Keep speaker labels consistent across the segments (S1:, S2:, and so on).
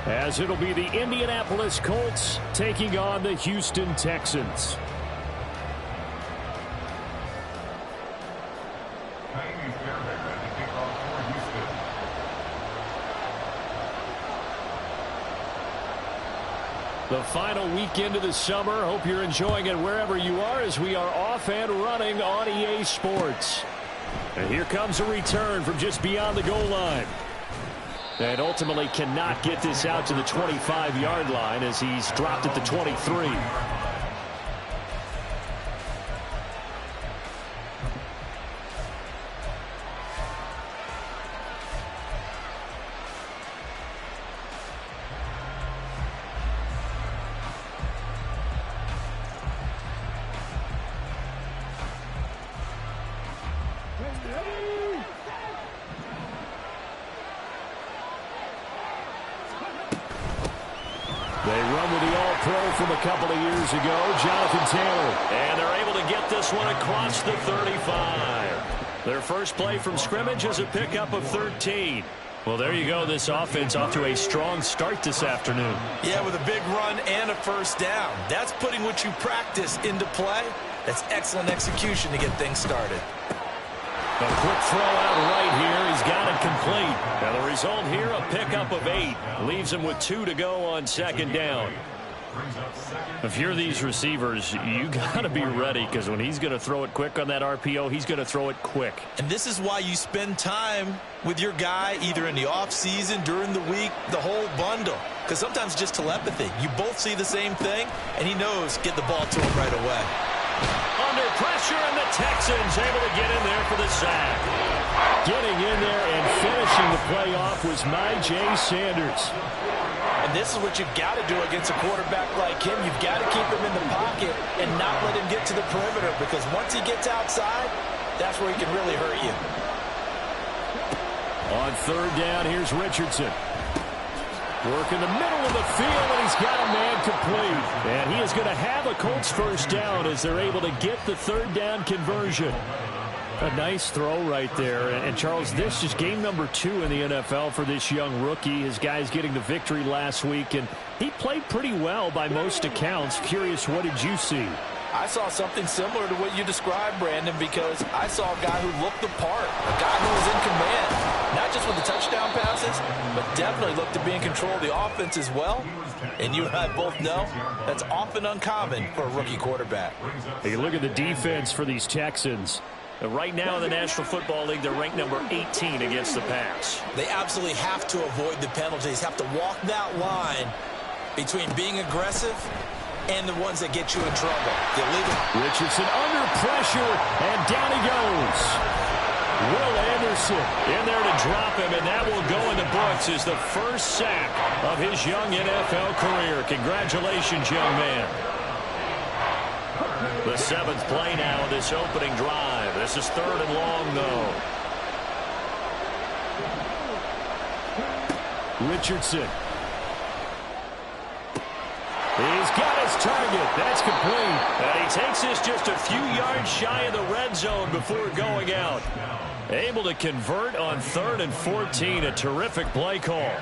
S1: as it'll be the Indianapolis Colts taking on the Houston Texans. The final weekend of the summer. Hope you're enjoying it wherever you are as we are off and running on EA Sports. And here comes a return from just beyond the goal line. And ultimately cannot get this out to the 25-yard line as he's dropped at the 23. They run with the All-Pro from a couple of years ago, Jonathan Taylor. And they're able to get this one across the 35. Their first play from scrimmage is a pickup of 13. Well, there you go. This offense off to a strong start this afternoon. Yeah, with a big run and a first down. That's putting what you practice into play. That's excellent execution to get things started. A quick throw out right here. He's got it complete. Now the result here, a pickup of 8. Leaves him with 2 to go on second down. If you're these receivers, you got to be ready because when he's going to throw it quick on that RPO, he's going to throw it quick. And this is why you spend time with your guy either in the offseason, during the week, the whole bundle. Because sometimes just telepathy. You both see the same thing, and he knows get the ball to him right away. Under pressure, and the Texans able to get in there for the sack. Getting in there and finishing the play off was Myjai Sanders. And this is what you've got to do against a quarterback like him. You've got to keep him in the pocket and not let him get to the perimeter, because once he gets outside, that's where he can really hurt you. On third down, here's Richardson. Work in the middle of the field, and he's got a man complete. And he is going to have a Colts first down as they're able to get the third down conversion. A nice throw right there. And Charles, this is game number 2 in the NFL for this young rookie. His guys getting the victory last week, and he played pretty well by most accounts. Curious, what did you see? I saw something similar to what you described, Brandon, because I saw a guy who looked the part, a guy who was in command, not just with the touchdown passes, but definitely looked to be in control of the offense as well. And you and I both know that's often uncommon for a rookie quarterback. Hey, look at the defense for these Texans. Right now in the National Football League, they're ranked number 18 against the pass. They absolutely have to avoid the penalties, have to walk that line between being aggressive and the ones that get you in trouble. Richardson under pressure, and down he goes. Will Anderson in there to drop him, and that will go in the books as the first sack of his young NFL career. Congratulations, young man. The 7th play now of this opening drive. This is 3rd and long, though. Richardson. He's got his target. That's complete. And he takes this just a few yards shy of the red zone before going out. Able to convert on 3rd and 14. A terrific play call.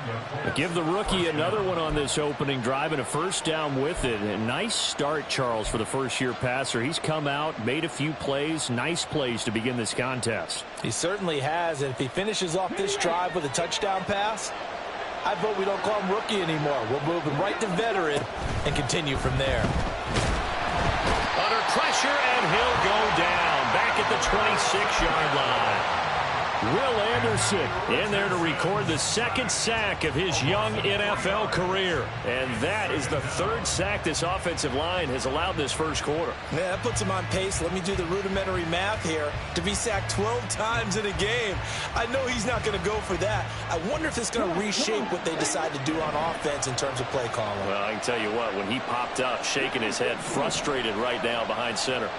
S1: Give the rookie another one on this opening drive and a first down with it. A nice start, Charles, for the first-year passer. He's come out, made a few plays, nice plays to begin this contest. He certainly has, and if he finishes off this drive with a touchdown pass, I vote we don't call him rookie anymore. We'll move him right to veteran and continue from there. Under pressure, and he'll go down back at the 26-yard line. Will Anderson in there to record the 2nd sack of his young NFL career. And that is the 3rd sack this offensive line has allowed this first quarter. Yeah, that puts him on pace. Let me do the rudimentary math here. To be sacked 12 times in a game. I know he's not going to go for that. I wonder if it's going to reshape what they decide to do on offense in terms of play calling. Well, I can tell you what, when he popped up, shaking his head, frustrated right now behind center.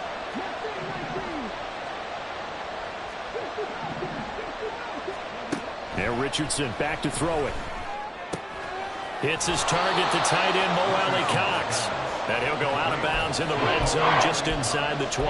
S1: And Richardson back to throw it. Hits his target, the tight end, Mo Alley Cox. And he'll go out of bounds in the red zone just inside the 20.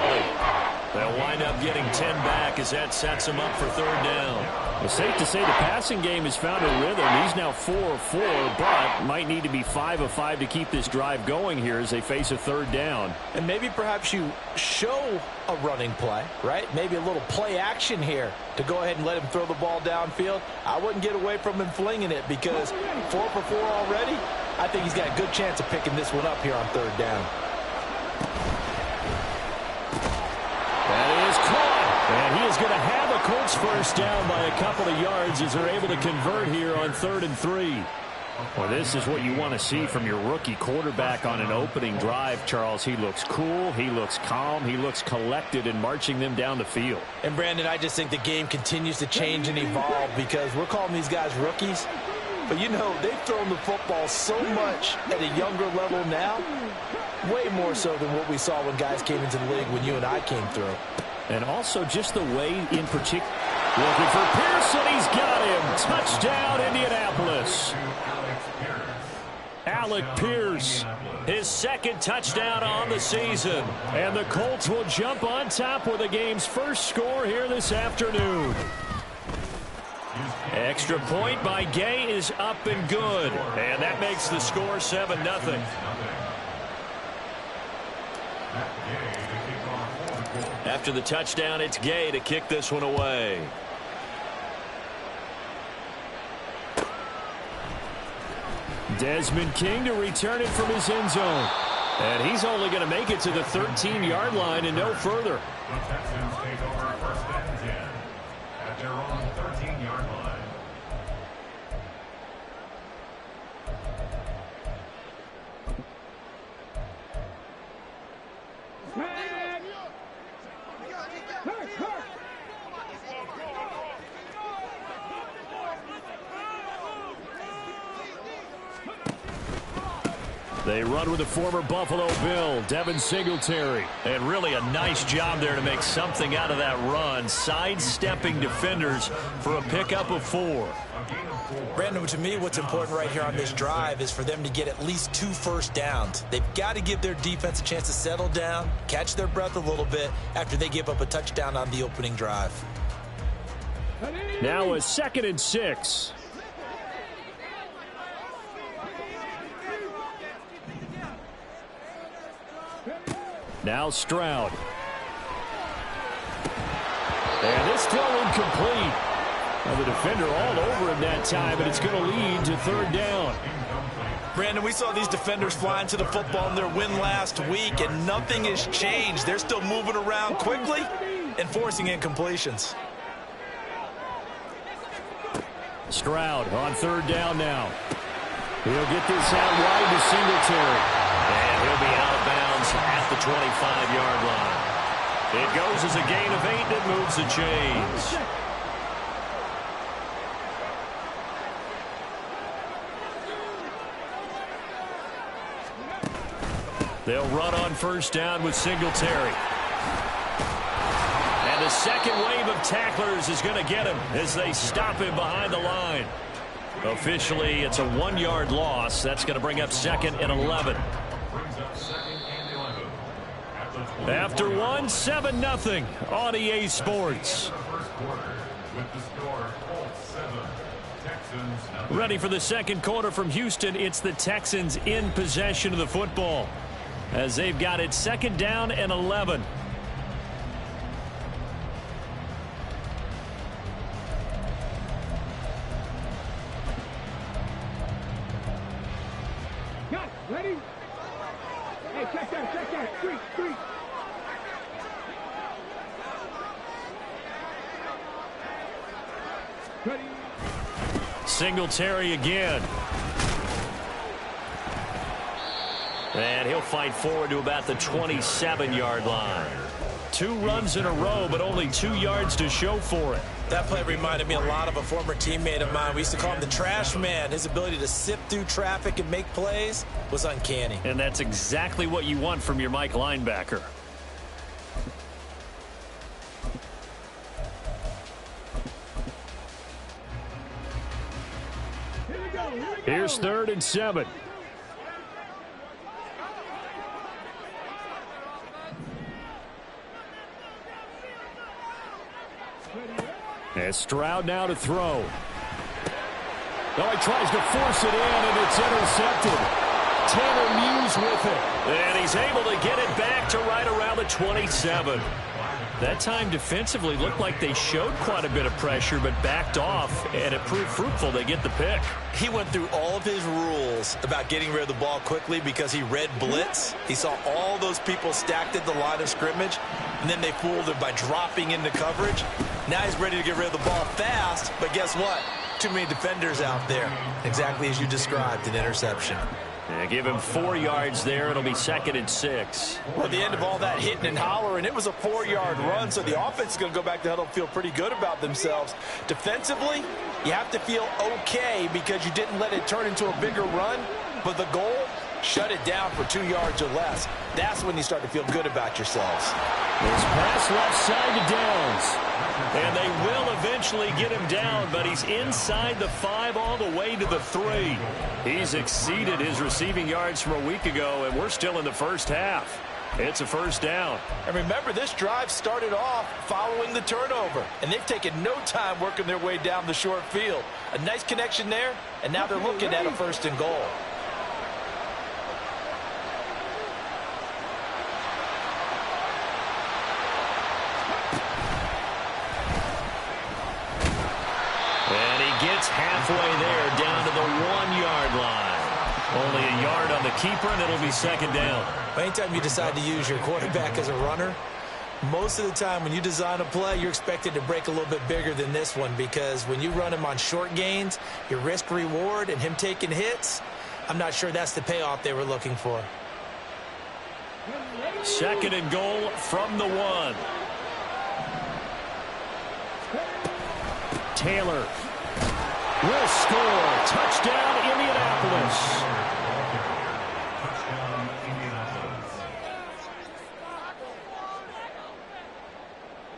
S1: They'll wind up getting 10 back as that sets them up for third down.
S2: It's safe to say the passing game has found a rhythm. He's now 4 of 4, but might need to be 5 of 5 to keep this drive going here as they face a third down.
S3: And maybe perhaps you show a running play, right? Maybe a little play action here to go ahead and let him throw the ball downfield. I wouldn't get away from him flinging it because 4 for 4 already. I think he's got a good chance of picking this one up here on third down.
S1: That is caught. And he is going to have a Colts first down by a couple of yards as they're able to convert here on 3rd and 3.
S2: Well, this is what you want to see from your rookie quarterback on an opening drive, Charles. He looks cool, he looks calm, he looks collected in marching them down the field.
S3: And, Brandon, I just think the game continues to change and evolve because we're calling these guys rookies. But, you know, they've thrown the football so much at a younger level now, way more so than what we saw when guys came into the league when you and I came through.
S2: And also just the way in particular. Looking for Pearson. He's got him. Touchdown, Indianapolis.
S1: Alec Pierce, his second touchdown on the season. And the Colts will jump on top with the game's first score here this afternoon. Extra point by Gay is up and good. And that makes the score 7-0. After the touchdown, it's Gay to kick this one away.
S2: Desmond King to return it from his end zone.
S1: And he's only going to make it to the 13-yard line and no further.
S4: The Texans take over 1st and 10 at their own 13-yard line.
S1: They run with the former Buffalo Bill, Devin Singletary. And really a nice job there to make something out of that run, sidestepping defenders for a pickup of 4.
S3: Brandon, to me, what's important right here on this drive is for them to get at least 2 first downs. They've got to give their defense a chance to settle down, catch their breath a little bit after they give up a touchdown on the opening drive.
S2: Now a 2nd and 6. Now Stroud. And this throw incomplete. Well, the defender all over him that time, and it's going to lead to 3rd down.
S3: Brandon, we saw these defenders flying to the football in their win last week, and nothing has changed. They're still moving around quickly and forcing incompletions.
S1: Stroud on 3rd down now. He'll get this out wide to Singletary. And he'll be out of bounds at the 25-yard line. It goes as a gain of 8 that moves the chains. They'll run on 1st down with Singletary. And the second wave of tacklers is going to get him as they stop him behind the line. Officially, it's a 1-yard loss. That's going to bring up 2nd and 11. After 1, 7-0 on EA Sports. Ready for the second quarter from Houston. It's the Texans in possession of the football as they've got it 2nd down and 11.
S5: Ready? Hey, check that. Street. Ready?
S1: Singletary again. And he'll fight forward to about the 27-yard line. 2 runs in a row, but only 2 yards to show for it.
S3: That play reminded me a lot of a former teammate of mine. We used to call him the trash man. His ability to sift through traffic and make plays was uncanny.
S1: And that's exactly what you want from your Mike linebacker.
S2: Here's 3rd and 7. And Stroud now to throw. Oh, he tries to force it in, and it's intercepted. Taylor Muse with it.
S1: And he's able to get it back to right around the 27. That time defensively looked like they showed quite a bit of pressure but backed off, and it proved fruitful. They get the pick.
S3: He went through all of his rules about getting rid of the ball quickly because he read blitz. He saw all those people stacked at the line of scrimmage, and then they fooled him by dropping into coverage. Now he's ready to get rid of the ball fast, but guess what? Too many defenders out there. Exactly as you described, an interception.
S1: And give him 4 yards there. It'll be 2nd and 6.
S3: Well, at the end of all that hitting and hollering, it was a 4-yard run, so the offense is going to go back to huddle and feel pretty good about themselves. Defensively, you have to feel okay because you didn't let it turn into a bigger run, but the goal, shut it down for 2 yards or less. That's when you start to feel good about yourselves.
S1: This pass left side to Downs. And they will eventually get him down, but he's inside the 5 all the way to the 3. He's exceeded his receiving yards from a week ago, and we're still in the first half. It's a first down.
S3: And remember, this drive started off following the turnover, and they've taken no time working their way down the short field. A nice connection there, and now they're looking at a 1st and goal.
S1: Gets halfway there down to the 1-yard line. Only a yard on the keeper, and it'll be 2nd down.
S3: Anytime you decide to use your quarterback as a runner, most of the time when you design a play, you're expected to break a little bit bigger than this one because when you run him on short gains, your risk-reward and him taking hits, I'm not sure that's the payoff they were looking for.
S1: 2nd and goal from the 1.
S2: Taylor will score. Touchdown, Indianapolis.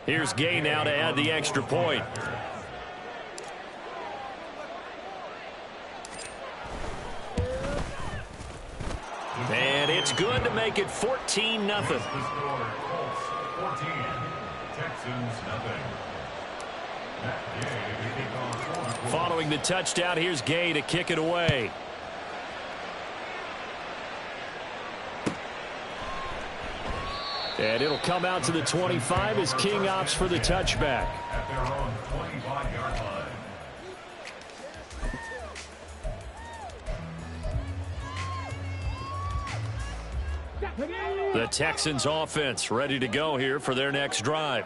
S1: Here's Gay now to add the extra point. And it's good to make it 14-0.
S4: Colts 14, Texans nothing.
S1: Following the touchdown, here's Gay to kick it away. And it'll come out to the 25 as King opts for the touchback.
S4: At their own 25-yard line.
S1: The Texans offense ready to go here for their next drive.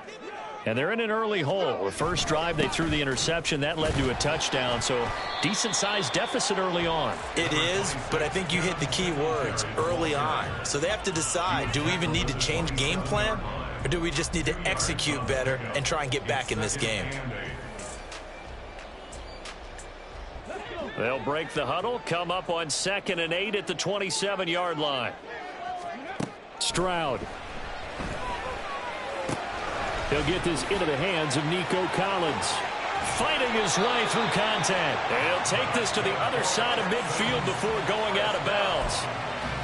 S1: And they're in an early hole. The first drive, they threw the interception. That led to a touchdown, so decent-sized deficit early on.
S3: It is, but I think you hit the key words, early on. So they have to decide, do we even need to change game plan, or do we just need to execute better and try and get back in this game?
S1: They'll break the huddle, come up on 2nd and 8 at the 27-yard line.
S2: Stroud. He'll get this into the hands of Nico Collins.
S1: Fighting his way through contact. And he'll take this to the other side of midfield before going out of bounds.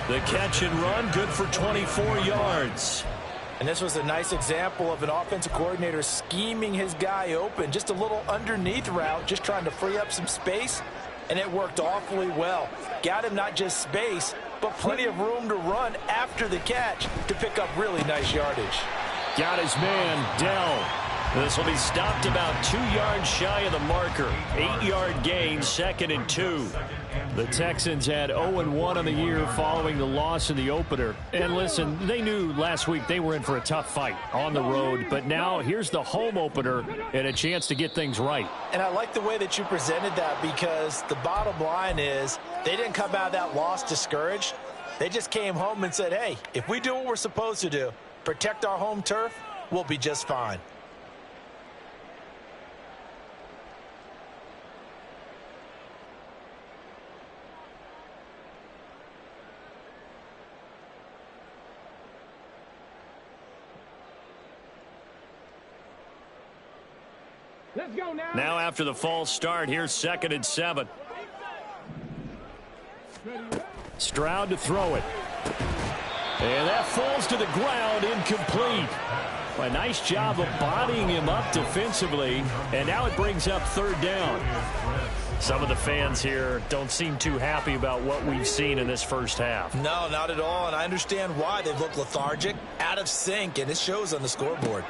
S1: The catch and run, good for 24 yards.
S3: And this was a nice example of an offensive coordinator scheming his guy open. Just a little underneath route, just trying to free up some space. And it worked awfully well. Got him not just space, but plenty of room to run after the catch to pick up really nice yardage.
S2: Got his man, Dell.
S1: This will be stopped about 2 yards shy of the marker. 8-yard gain, 2nd and 2.
S2: The Texans had 0-1 on the year following the loss in the opener. And listen, they knew last week they were in for a tough fight on the road. But now here's the home opener and a chance to get things right.
S3: And I like the way that you presented that because the bottom line is they didn't come out of that loss discouraged. They just came home and said, hey, if we do what we're supposed to do, protect our home turf, we'll be just fine.
S5: Let's go now.
S1: Now after the false start, here's 2nd and 7.
S2: Stroud to throw it.
S1: And that falls to the ground, incomplete.
S2: A nice job of bodying him up defensively, and now it brings up third down. Some of the fans here don't seem too happy about what we've seen in this first half.
S3: No, not at all, and I understand why. They've looked lethargic, out of sync, and it shows on the scoreboard.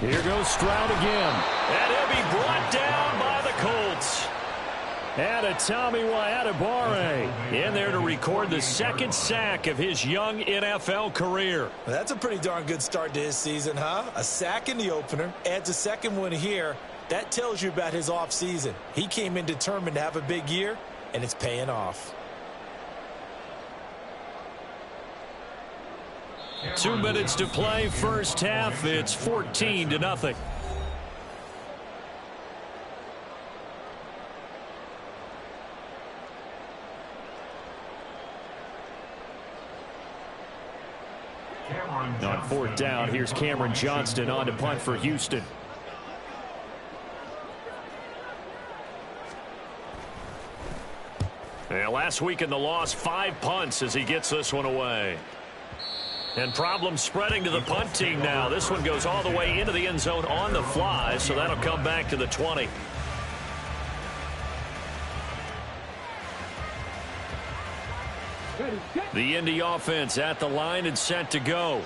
S2: Here goes Stroud again.
S1: And he'll be brought down by the Colts.
S2: And a Tommy Adebawore in there to record the second sack of his young NFL career.
S3: That's a pretty darn good start to his season, huh? A sack in the opener, adds a second one here. That tells you about his offseason. He came in determined to have a big year, and it's paying off.
S2: 2 minutes to play, first half. It's 14-0. On fourth down, here's Cameron Johnston on to punt for Houston.
S1: And last week in the loss, 5 punts as he gets this one away. And problems spreading to the punt team now. This one goes all the way into the end zone on the fly, so that'll come back to the 20.
S2: The Indy offense at the line and set to go.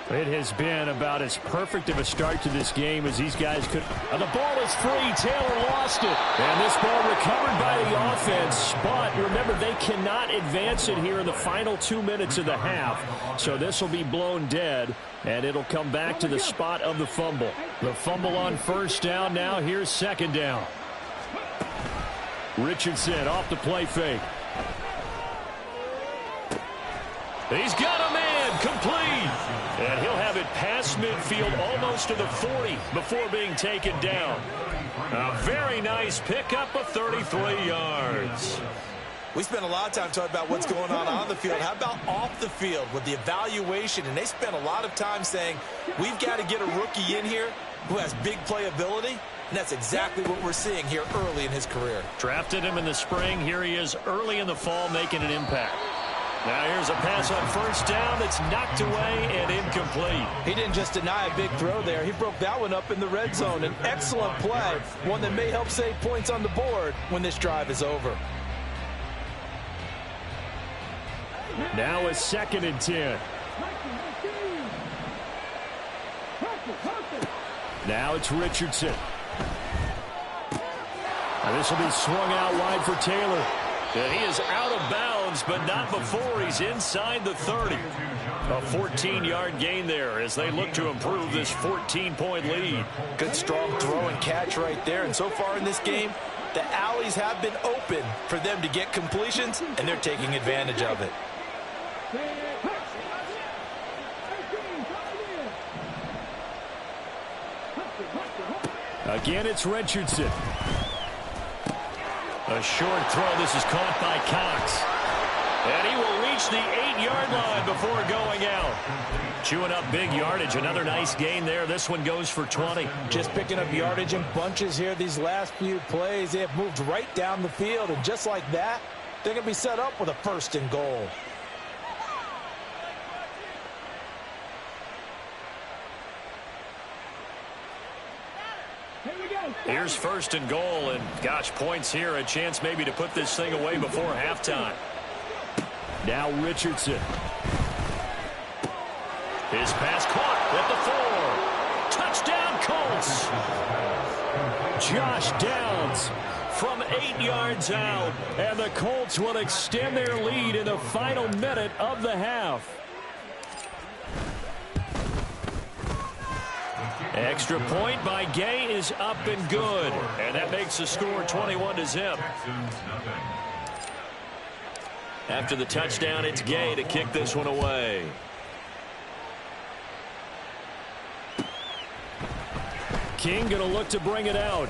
S2: It has been about as perfect of a start to this game as these guys could. And the ball is free. Taylor lost it. And this ball recovered by the offense. But remember, they cannot advance it here in the final 2 minutes of the half. So this will be blown dead. And it'll come back to the spot of the fumble. The fumble on first down now. Here's second down. Richardson off the play fake.
S1: He's got a man complete. And he'll have it past midfield almost to the 40 before being taken down. A very nice pickup of 33 yards.
S3: We spent a lot of time talking about what's going on the field. How about off the field with the evaluation? And they spent a lot of time saying, we've got to get a rookie in here who has big playability. And that's exactly what we're seeing here early in his career.
S2: Drafted him in the spring. Here he is early in the fall making an impact.
S1: Now here's a pass on first down that's knocked away and incomplete.
S3: He didn't just deny a big throw there. He broke that one up in the red zone. An excellent play, one that may help save points on the board when this drive is over.
S2: Now a 2nd and 10. Now it's Richardson. Now this will be swung out wide for Taylor.
S1: And he is out of bounds, but not before he's inside the 30. A 14-yard gain there as they look to improve this 14-point lead.
S3: Good strong throw and catch right there. And so far in this game, the alleys have been open for them to get completions, and they're taking advantage of it.
S2: Again, it's Richardson. A short throw. This is caught by Cox.
S1: And he will reach the 8-yard line before going out.
S2: Chewing up big yardage. Another nice gain there. This one goes for 20.
S3: Just picking up yardage in bunches here these last few plays. They have moved right down the field. And just like that, they're going to be set up with a 1st and goal.
S1: Here's 1st and goal, and gosh, points here, a chance maybe to put this thing away before halftime.
S2: Now Richardson.
S1: His pass caught at the 4. Touchdown, Colts.
S2: Josh Downs from 8 yards out, and the Colts will extend their lead in the final minute of the half. Extra point by Gay is up and good.
S1: And that makes the score 21-0. After the touchdown, it's Gay to kick this one away.
S2: King going to look to bring it out.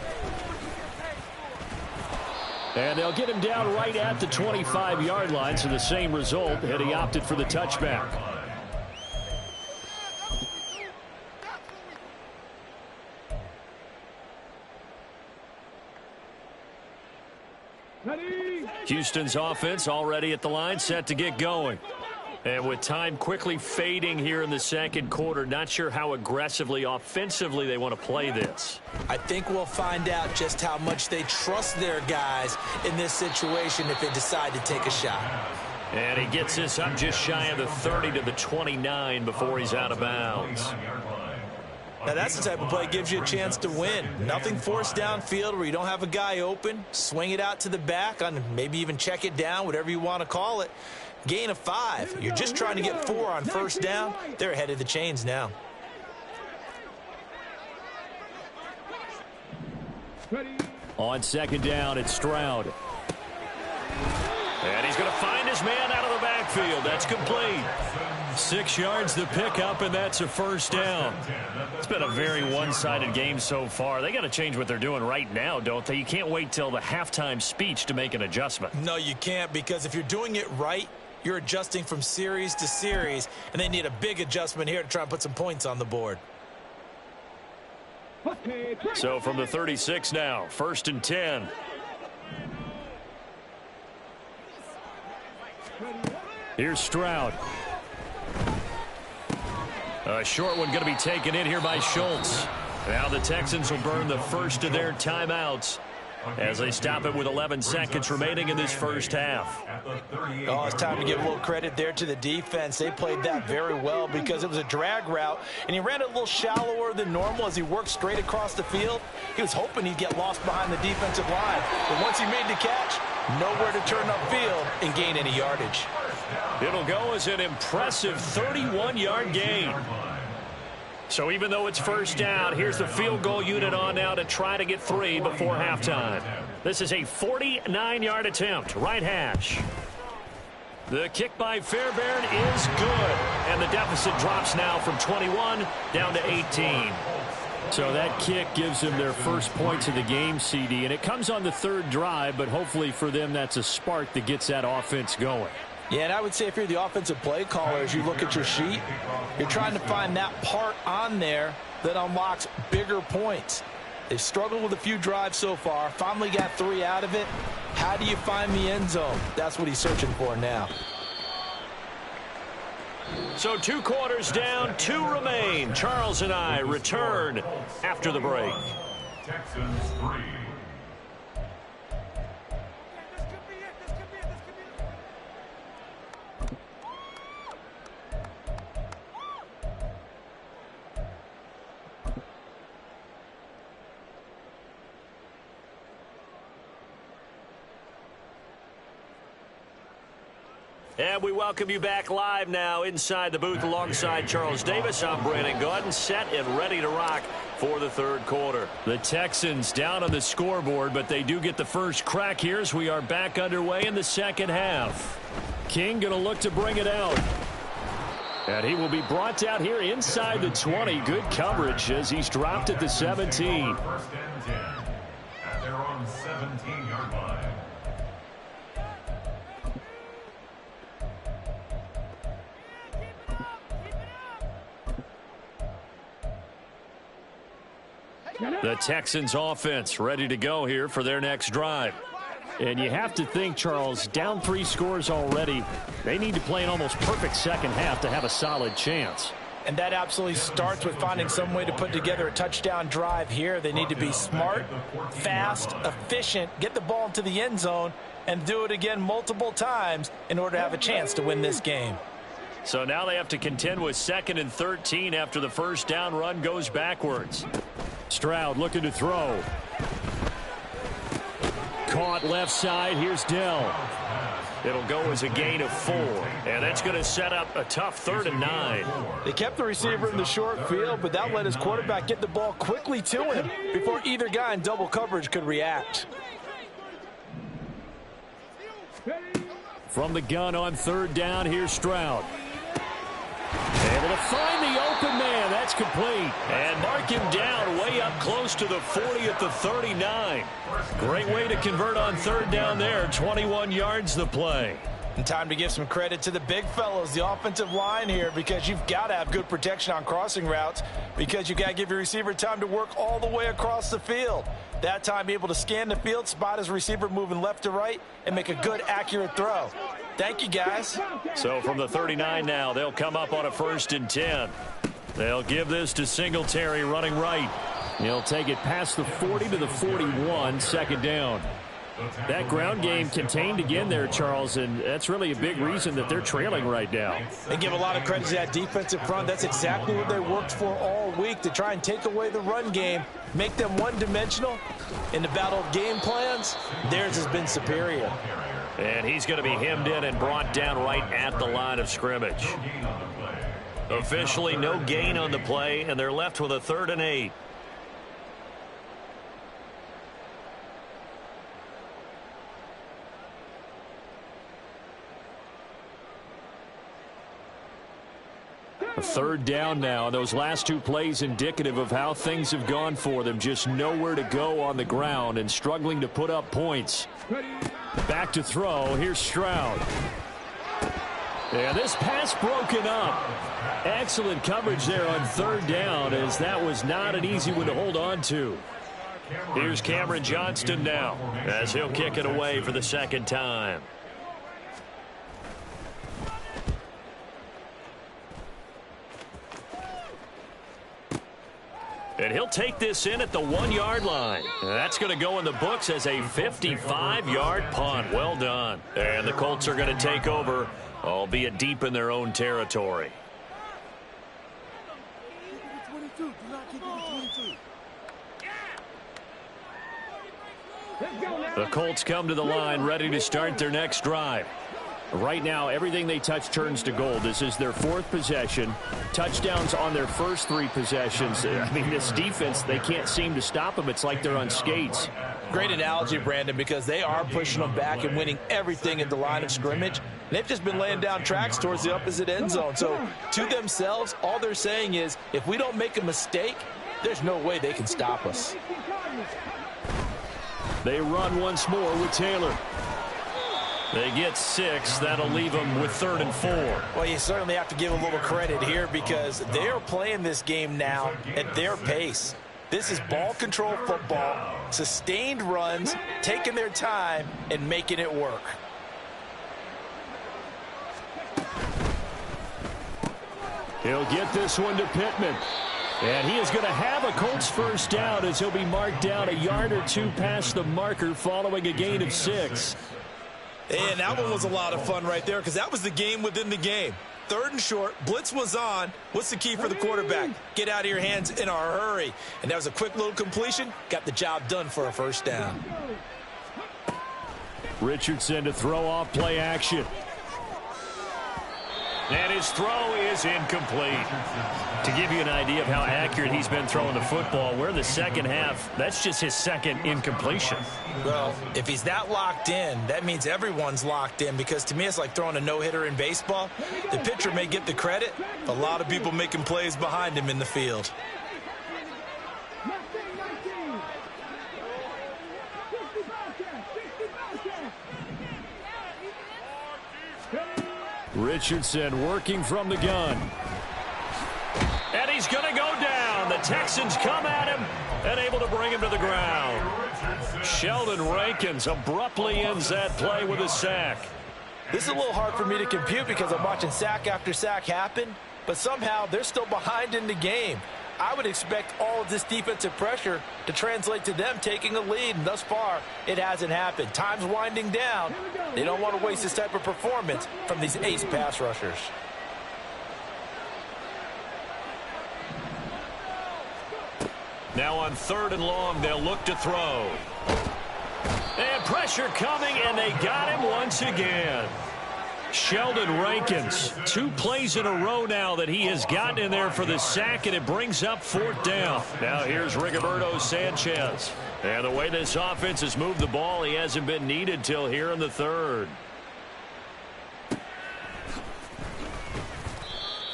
S2: And they'll get him down right at the 25-yard line, so the same result, and he opted for the touchback.
S5: Ready?
S2: Houston's offense already at the line, set to get going. And with time quickly fading here in the second quarter, not sure how aggressively, offensively they want to play this.
S3: I think we'll find out just how much they trust their guys in this situation if they decide to take a shot.
S2: And he gets this up just shy of the 30 to the 29 before he's out of bounds.
S3: Now that's the type of play that gives you a chance to win. Nothing forced downfield where you don't have a guy open. Swing it out to the back, on maybe even check it down, whatever you want to call it. Gain of 5. You're just trying to get 4 on first down. They're ahead of the chains now.
S2: On second down, it's Stroud. And he's going to find his man out of the backfield. That's complete. 6 yards the pickup, and that's a first down. It's been a very one-sided game so far. They got to change what they're doing right now, don't they? You can't wait till the halftime speech to make an adjustment.
S3: No, you can't, because if you're doing it right, you're adjusting from series to series, and they need a big adjustment here to try and put some points on the board.
S2: So from the 36 now, 1st and 10. Here's Stroud. A short one going to be taken in here by Schultz. Now the Texans will burn the first of their timeouts as they stop it with 11 seconds remaining in this first half.
S3: Oh, it's time to give a little credit there to the defense. They played that very well because it was a drag route, and he ran it a little shallower than normal as he worked straight across the field. He was hoping he'd get lost behind the defensive line, but once he made the catch, nowhere to turn upfield and gain any yardage.
S2: It'll go as an impressive 31-yard gain. So even though it's first down, here's the field goal unit on now to try to get 3 before halftime. This is a 49-yard attempt, right hash. The kick by Fairbairn is good, and the deficit drops now from 21 down to 18. So that kick gives them their first points of the game, CD, and it comes on the 3rd drive, but hopefully for them that's a spark that gets that offense going.
S3: Yeah, and I would say if you're the offensive play caller, as you look at your sheet, you're trying to find that part on there that unlocks bigger points. They've struggled with a few drives so far, finally got 3 out of it. How do you find the end zone? That's what he's searching for now.
S2: So 2 quarters down, 2 remain. Charles and I return after the break.
S4: Texans 3.
S2: And we welcome you back live now inside the booth alongside Charles Davis. I'm Brandon Gaudin, set and ready to rock for the 3rd quarter. The Texans down on the scoreboard, but they do get the first crack here as we are back underway in the second half. King going to look to bring it out. And he will be brought down here inside the 20. Good coverage as he's dropped at the 17.
S4: 1st and 10 at their own 17-yard line.
S2: The Texans offense ready to go here for their next drive. And you have to think, Charles, down 3 scores already. They need to play an almost perfect second half to have a solid chance.
S3: And that absolutely starts with finding some way to put together a touchdown drive here. They need to be smart, fast, efficient, get the ball into the end zone, and do it again multiple times in order to have a chance to win this game.
S2: So now they have to contend with 2nd and 13 after the first down run goes backwards. Stroud looking to throw. Caught left side. Here's Dell. It'll go as a gain of 4. And that's going to set up a tough 3rd and 9.
S3: They kept the receiver in the short field, but that let his quarterback get the ball quickly to him before either guy in double coverage could react.
S2: From the gun on 3rd down, here's Stroud. Able to find the open man. That's complete. And mark him down way up close to the 40 at the 39. Great way to convert on 3rd down there. 21 yards the play.
S3: And time to give some credit to the big fellows, the offensive line here, because you've got to have good protection on crossing routes because you've got to give your receiver time to work all the way across the field. That time, be able to scan the field, spot his receiver moving left to right, and make a good, accurate throw. Thank you, guys.
S1: So from the 39 now, they'll come up on a 1st and 10. They'll give this to Singletary running right.
S2: He'll take it past the 40 to the 41, 2nd down. That ground game contained again there, Charles, and that's really a big reason that they're trailing right now.
S3: They give a lot of credit to that defensive front. That's exactly what they worked for all week, to try and take away the run game, make them one-dimensional. In the battle of game plans, theirs has been superior.
S1: And he's going to be hemmed in and brought down right at the line of scrimmage. Officially no gain on the play, and they're left with a 3rd and 8.
S2: A 3rd down now. Those last 2 plays indicative of how things have gone for them. Just nowhere to go on the ground and struggling to put up points. Back to throw. Here's Stroud. And this pass broken up. Excellent coverage there on 3rd down, as that was not an easy one to hold on to.
S1: Here's Cameron Johnston now, as he'll kick it away for the 2nd time. And he'll take this in at the 1-yard line. That's going to go in the books as a 55-yard punt. Well done. And the Colts are going to take over, albeit deep in their own territory. The Colts come to the line ready to start their next drive.
S2: Right now, everything they touch turns to gold. This is their 4th possession. Touchdowns on their first 3 possessions. I mean, this defense, they can't seem to stop them. It's like they're on skates.
S3: Great analogy, Brandon, because they are pushing them back and winning everything at the line of scrimmage. They've just been laying down tracks towards the opposite end zone. So, to themselves, all they're saying is, if we don't make a mistake, there's no way they can stop us.
S2: They run once more with Taylor.
S1: They get 6. That'll leave them with 3rd and 4.
S3: Well, you certainly have to give a little credit here, because they are playing this game now at their pace. This is ball control football, sustained runs, taking their time and making it work.
S2: He'll get this one to Pittman. And he is going to have a Colts 1st down, as he'll be marked down a yard or 2 past the marker following a gain of 6.
S3: And that one was a lot of fun right there, because that was the game within the game. 3rd and short, blitz was on. What's the key for the quarterback? Get out of your hands in a hurry. And that was a quick little completion. Got the job done for a 1st down.
S2: Richardson to throw off play action.
S1: And his throw is incomplete. To give you an idea of how accurate he's been throwing the football, we're in the 2nd half. That's just his 2nd incompletion.
S3: Well, if he's that locked in, that means everyone's locked in, because to me it's like throwing a no-hitter in baseball. The pitcher may get the credit, a lot of people making plays behind him in the field.
S2: Richardson working from the gun.
S1: And he's going to go down. The Texans come at him and able to bring him to the ground. Sheldon Rankins abruptly ends that play with a sack.
S3: This is a little hard for me to compute, because I'm watching sack after sack happen, but somehow they're still behind in the game. I would expect all of this defensive pressure to translate to them taking a lead, and thus far, it hasn't happened. Time's winding down. They don't want to waste this type of performance from these ace pass rushers.
S1: Now on 3rd and long, they'll look to throw. And pressure coming, and they got him once again. Sheldon Rankins, 2 plays in a row now that he has gotten in there for the sack, and it brings up 4th down. Now here's Rigoberto Sanchez. And the way this offense has moved the ball, he hasn't been needed till here in the 3rd.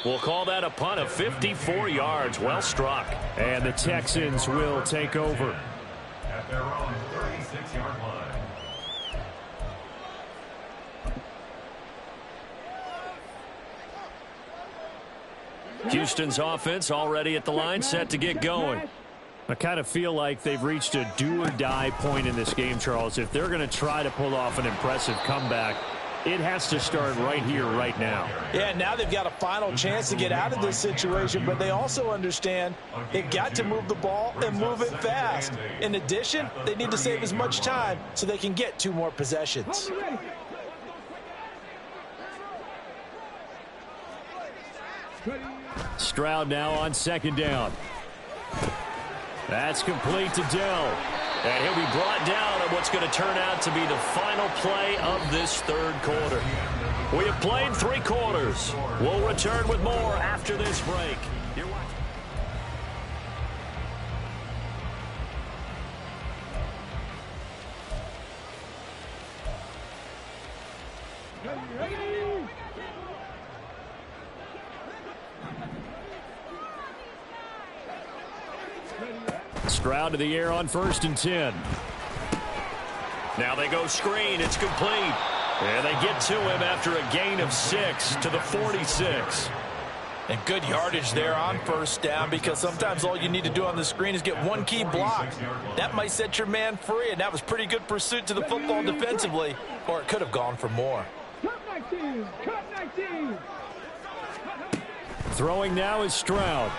S1: We'll call that a punt of 54 yards. Well struck.
S2: And the Texans will take over.
S4: At their own 36-yard line.
S1: Houston's offense already at the line, set to get going.
S2: I kind of feel like they've reached a do-or-die point in this game, Charles. If they're going to try to pull off an impressive comeback, It has to start right here, right now.
S3: Yeah, now they've got a final chance to get out of this situation, but they also understand they've got to move the ball and move it fast. In addition, they need to save as much time so they can get 2 more possessions.
S2: Stroud now on 2nd down. That's complete to Dell.
S1: And he'll be brought down on what's going to turn out to be the final play of this 3rd quarter. We have played 3 quarters. We'll return with more after this break. You're watching.
S2: Stroud to the air on 1st and 10.
S1: Now they go screen. It's complete. And they get to him after a gain of 6 to the 46.
S3: And good yardage there on 1st down, because sometimes all you need to do on the screen is get 1 key block. That might set your man free, and that was pretty good pursuit to the football defensively, or it could have gone for more.
S5: Cut 19.
S2: Throwing now is Stroud.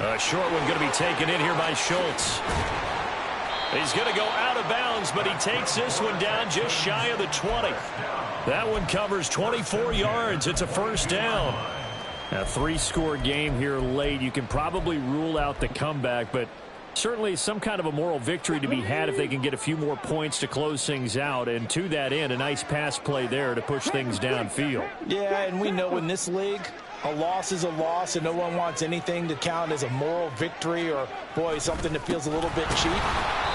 S1: A short one going to be taken in here by Schultz. He's going to go out of bounds, but he takes this one down just shy of the 20. That one covers 24 yards. It's a 1st down.
S2: A 3-score game here late. You can probably rule out the comeback, but certainly some kind of a moral victory to be had if they can get a few more points to close things out. And to that end, a nice pass play there to push things downfield.
S3: Yeah, and we know in this league, a loss is a loss, and no one wants anything to count as a moral victory or, boy, something that feels a little bit cheap.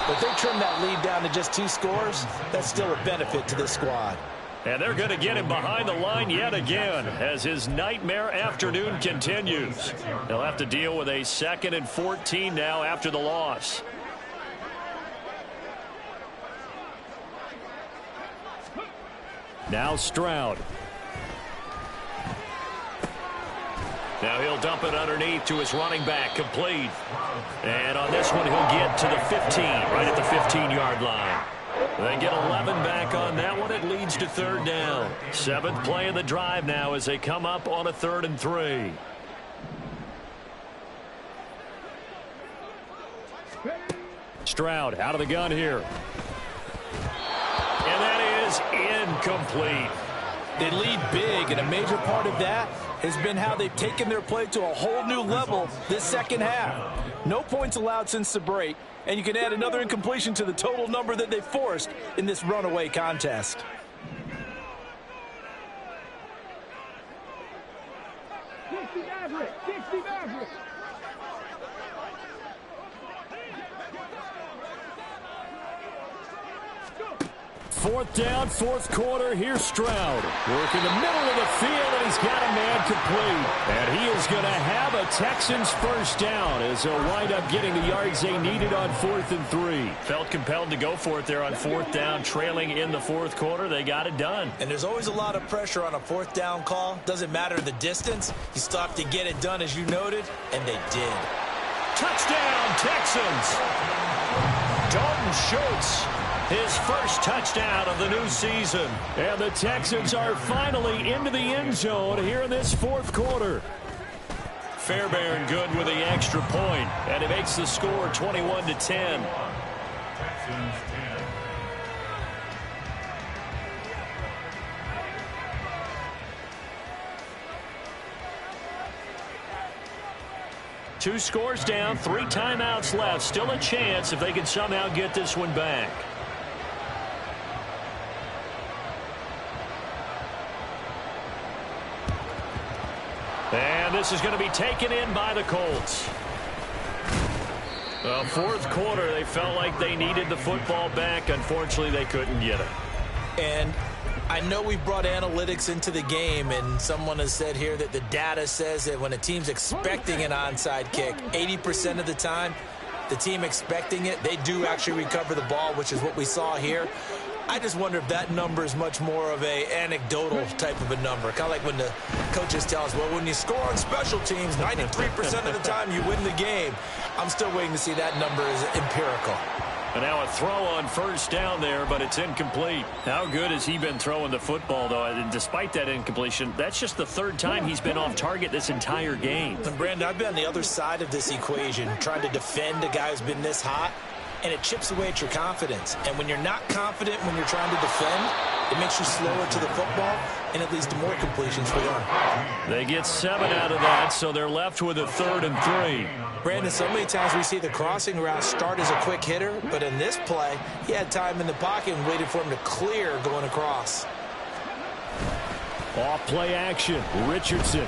S3: But they trim that lead down to just 2 scores. That's still a benefit to this squad.
S1: And they're going to get him behind the line yet again as his nightmare afternoon continues. He'll have to deal with a 2nd and 14 now after the loss.
S2: Now Stroud.
S1: Now he'll dump it underneath to his running back, complete. And on this one, he'll get to the 15, right at the 15-yard line. They get 11 back on that one. It leads to 3rd down. 7th play of the drive now as they come up on a 3rd and 3.
S2: Stroud out of the gun here.
S1: And that is incomplete.
S3: They lead big, and a major part of that has been how they've taken their play to a whole new level this 2nd half. No points allowed since the break, and you can add another incompletion to the total number that they forced in this runaway contest.
S2: Fourth down, 4th quarter. Here's Stroud. Working the middle of the field, and he's got a man complete. And he is going to have a Texans 1st down as they'll wind up getting the yards they needed on 4th and 3.
S1: Felt compelled to go for it there on 4th down, trailing in the 4th quarter. They got it done.
S3: And there's always a lot of pressure on a 4th down call. Doesn't matter the distance. You still have to get it done, as you noted, and they did.
S1: Touchdown, Texans. Dalton Schultz. His first touchdown of the new season.
S2: And the Texans are finally into the end zone here in this 4th quarter.
S1: Fairbairn good with the extra point, and it makes the score 21-10.
S4: Texans 10.
S1: Two scores down, 3 timeouts left. Still a chance if they can somehow get this one back. And this is going to be taken in by the Colts. Well, 4th quarter, they felt like they needed the football back. Unfortunately, they couldn't get it.
S3: And I know we brought analytics into the game, and someone has said here that the data says that when a team's expecting an onside kick, 80% of the time, the team expecting it, they do actually recover the ball, which is what we saw here. I just wonder if that number is much more of a anecdotal type of a number. Kind of like when the coaches tell us, well, when you score on special teams, 93% of the time you win the game. I'm still waiting to see that number is empirical.
S2: And now a throw on first down there, but it's incomplete. How good has he been throwing the football, though? And despite that incompletion, that's just the third time he's been off target this entire game.
S3: And Brandon, I've been on the other side of this equation, trying to defend a guy who's been this hot, and it chips away at your confidence. And when you're not confident when you're trying to defend, it makes you slower to the football, and it leads to more completions for them.
S2: They get 7 out of that, so they're left with a 3rd and 3.
S3: Brandon, so many times we see the crossing route start as a quick hitter, but in this play, he had time in the pocket and waited for him to clear going across.
S2: Off play action, Richardson.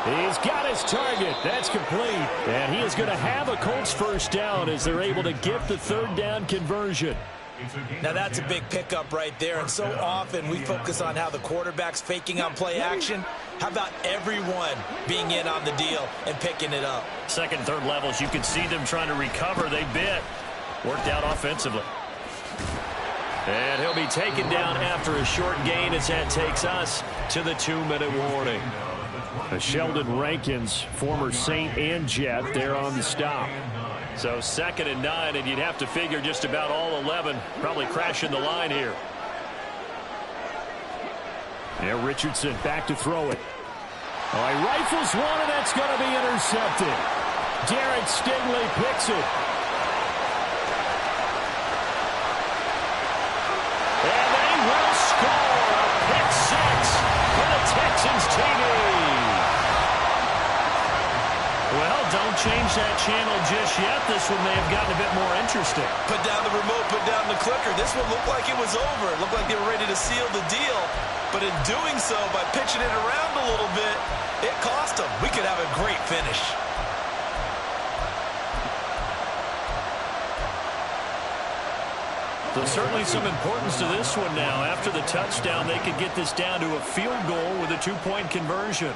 S2: He's got his target. That's complete. And he is going to have a Colts first down as they're able to get the 3rd down conversion.
S3: Now that's a big pickup right there, and so often we focus on how the quarterback's faking on play action. How about everyone being in on the deal and picking it up?
S2: Second, third levels, you can see them trying to recover. They bit. Worked out offensively. And he'll be taken down after a short gain as that takes us to the 2-minute warning. Sheldon Rankins, former Saint and Jet, there on the stop. So 2nd and 9, and you'd have to figure just about all 11 probably crashing the line here. Yeah, Richardson back to throw it. Oh, he rifles one, and that's going to be intercepted. Derek Stingley picks it. And they will score a pick 6 for the Texans TV. Well, don't change that channel just yet. This one may have gotten a bit more interesting.
S3: Put down the remote, put down the clicker. This one looked like it was over. It looked like they were ready to seal the deal. But in doing so, by pitching it around a little bit, it cost them. We could have a great finish.
S2: So certainly some importance to this one now. After the touchdown, they could get this down to a field goal with a 2-point conversion.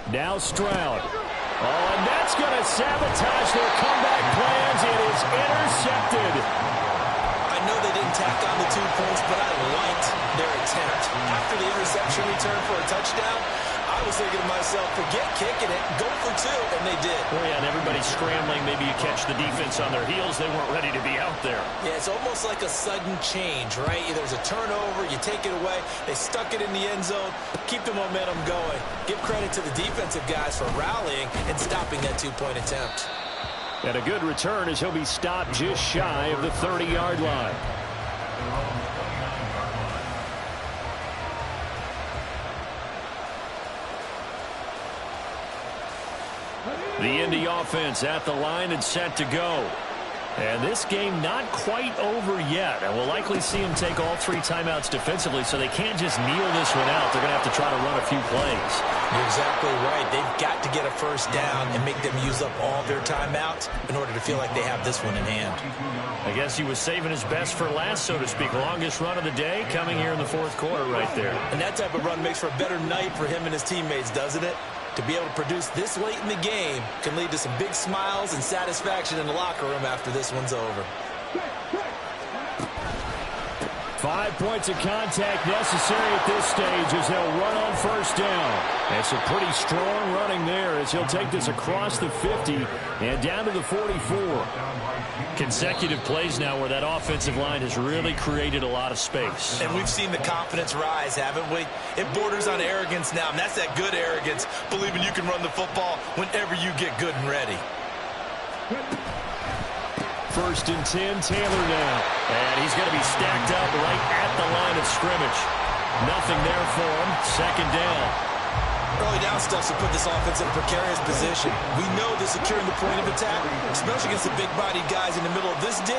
S2: Now Stroud. Oh, and that's going to sabotage their comeback plans. It is intercepted.
S3: I know they didn't tack on the 2 points, but I liked their attempt. After the interception return for a touchdown, I was thinking to myself, forget kicking it, go for 2, and they did.
S2: Well, yeah, and everybody's scrambling. Maybe you catch the defense on their heels. They weren't ready to be out there.
S3: Yeah, it's almost like a sudden change, right? There's a turnover, you take it away, they stuck it in the end zone, keep the momentum going. Give credit to the defensive guys for rallying and stopping that 2-point attempt.
S2: And a good return as he'll be stopped just shy of the 30-yard line. The Indy offense at the line and set to go. And this game not quite over yet. And we'll likely see them take all 3 timeouts defensively, so they can't just kneel this one out. They're going to have to try to run a few plays.
S3: You're exactly right. They've got to get a first down and make them use up all their timeouts in order to feel like they have this one in hand.
S2: I guess he was saving his best for last, so to speak. Longest run of the day coming here in the 4th quarter right there.
S3: And that type of run makes for a better night for him and his teammates, doesn't it? To be able to produce this late in the game can lead to some big smiles and satisfaction in the locker room after this one's over.
S2: 5 points of contact necessary at this stage as they'll run on first down. And some pretty strong running there as he'll take this across the 50 and down to the 44. Consecutive plays now where that offensive line has really created a lot of space.
S3: And we've seen the confidence rise, haven't we? It borders on arrogance now, and that's that good arrogance, believing you can run the football whenever you get good and ready.
S2: 1st and 10, Taylor now. And he's going to be stacked up right at the line of scrimmage. Nothing there for him. 2nd down.
S3: Early down stuff to put this offense in a precarious position. We know that securing the point of attack, especially against the big-bodied guys in the middle of this D,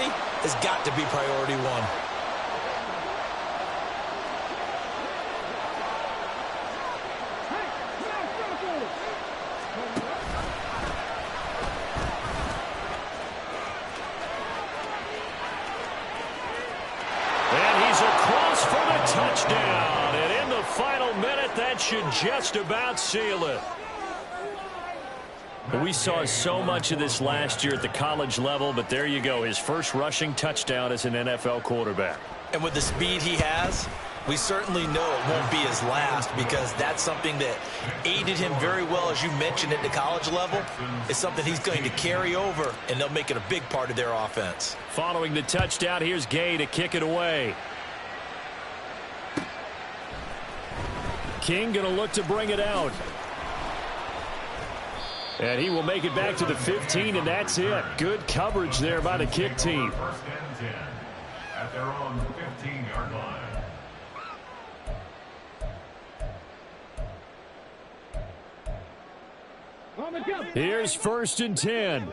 S3: has got to be priority 1.
S2: Touchdown, and in the final minute, that should just about seal it. We saw so much of this last year at the college level, but there you go, his first rushing touchdown as an NFL quarterback.
S3: And with the speed he has, We certainly know it won't be his last because that's something that aided him very well, as you mentioned, at the college level. It's something he's going to carry over, and they'll make it a big part of their offense.
S2: Following the touchdown, here's Gay to kick it away. King going to look to bring it out. And he will make it back to the 15, and that's it. Good coverage there by the kick team.
S4: First and 10 at their own 15-yard line.
S2: Here's 1st and 10.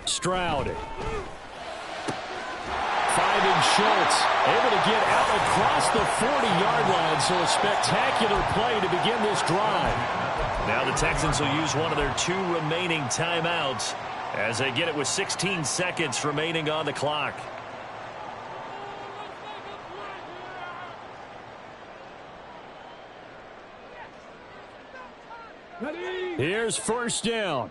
S2: Stroud. Finding Schultz. Able to get out across the 40-yard line. So a spectacular play to begin this drive.
S1: Now the Texans will use one of their 2 remaining timeouts as they get it with 16 seconds remaining on the clock.
S2: Here's 1st down.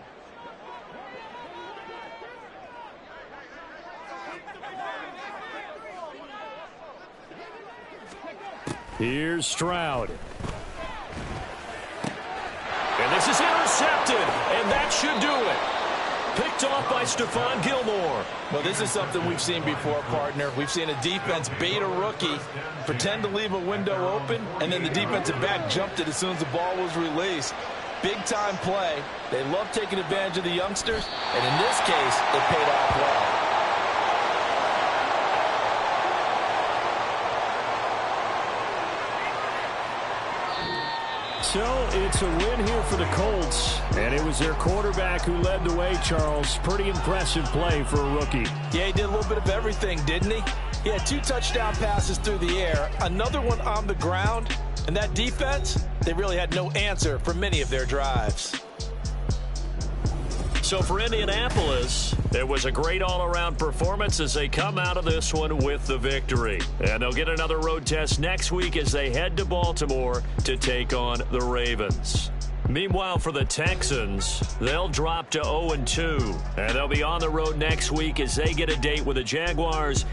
S2: Here's Stroud.
S1: And this is intercepted, and that should do it. Picked off by Stephon Gilmore.
S3: Well, this is something we've seen before, partner. We've seen a defense bait a rookie, pretend to leave a window open, and then the defensive back jumped it as soon as the ball was released. Big-time play. They love taking advantage of the youngsters, and in this case, it paid off well.
S2: So it's a win here for the Colts, and it was their quarterback who led the way, Charles. Pretty impressive play for a rookie.
S3: Yeah, he did a little bit of everything, didn't he? He had 2 touchdown passes through the air, another one on the ground, and that defense, they really had no answer for many of their drives.
S1: So for Indianapolis, it was a great all-around performance as they come out of this one with the victory. And they'll get another road test next week as they head to Baltimore to take on the Ravens. Meanwhile, for the Texans, they'll drop to 0-2. And they'll be on the road next week as they get a date with the Jaguars